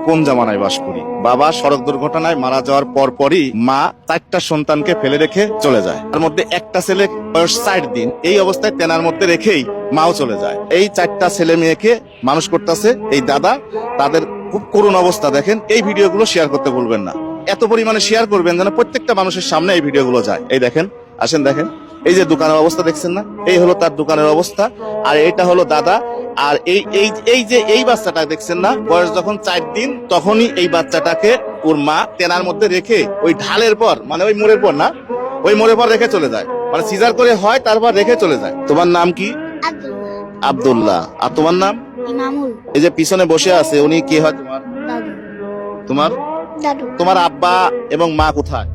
কোন জামানায় বাস করি। বাবা সড়ক দুর্ঘটনায় মারা যাওয়ার পরই মা 4টা সন্তানকে ফেলে রেখে চলে যায়। তার মধ্যে একটা ছেলে বয়স 60 দিন, এই অবস্থায় তেনার মধ্যে রেখেই মাও চলে যায়। এই 4টা ছেলে মেয়েকে মানুষ করতেছে এই দাদা। তাদের খুব করুণ অবস্থা দেখেন। এই ভিডিওগুলো শেয়ার করতে ভুলবেন না, এত পরিমাণে শেয়ার করবেন যেন প্রত্যেকটা মানুষের সামনে এই ভিডিওগুলো যায়। এই দেখেন, আসেন দেখেন, এই যে দোকানের অবস্থা দেখছেন না, এই হলো তার দোকানের অবস্থা। আর এটা হলো দাদা। আর এই বাচ্চাটা দেখছেন না, বয়স যখন 4 দিন তখনই এই বাচ্চাটাকে ওর মা তেনার মধ্যে রেখে ওই ঢালের পর, মানে ওই মোড়ের পর না, ওই মোড়ের পর রেখে চলে যায়। মানে সিজার করে হয়, তারপর রেখে চলে যায়। তোমার নাম কি? আব্দুল্লাহ। আর তোমার নাম? ইমামুল। এই যে পিছনে বসে আছে উনি কি হয় তোমার? দাদু। তোমার দাদু তোমার আব্বা এবং মা কোথায়?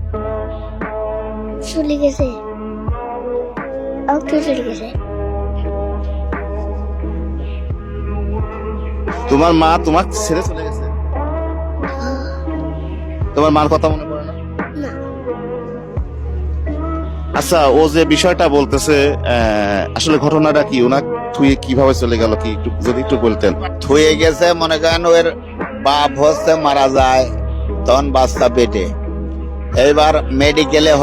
চলে গেছে, চলে গেছে। তোমার মা তোমার ছেড়ে চলে গেছে? তোমার মার কথা মনে পড়ে না? না। আচ্ছা, ও যে বিষয়টা বলতেছে, আসলে ঘটনাটা কি? ওনা থুয়ে কিভাবে চলে গেল, কি একটু যদি একটু বলতেন। থুয়ে গেছে, মনে করেন ওর বাপ হচ্ছে মারা যায়, তখন বাচ্চা পেটে। এইবার মেডিকেলে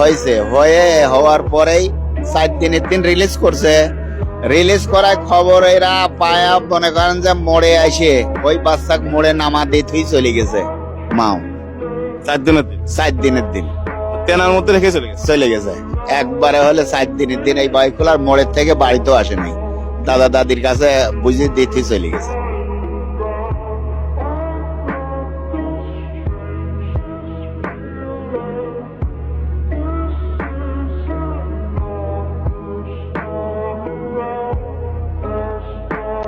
হওয়ার পরেই 4 দিনের দিন রিলিজ করছে। রিলিজ করার খবর এরা পায়া মনে করেন যে মোড়ে আসে ওই বাচ্চাকে মোড়ে নামা দিয়ে থুই চলে গেছে মাও। 4 দিনের দিন 4 দিনের দিন তেনার মধ্যে রেখে চলে গেছে। একবারে হলে 4 দিনের দিন এই বাইকুলার মোড়ের থেকে বাড়িতেও আসেনি, দাদা দাদির কাছে বুঝিয়ে দিয়ে চলে গেছে।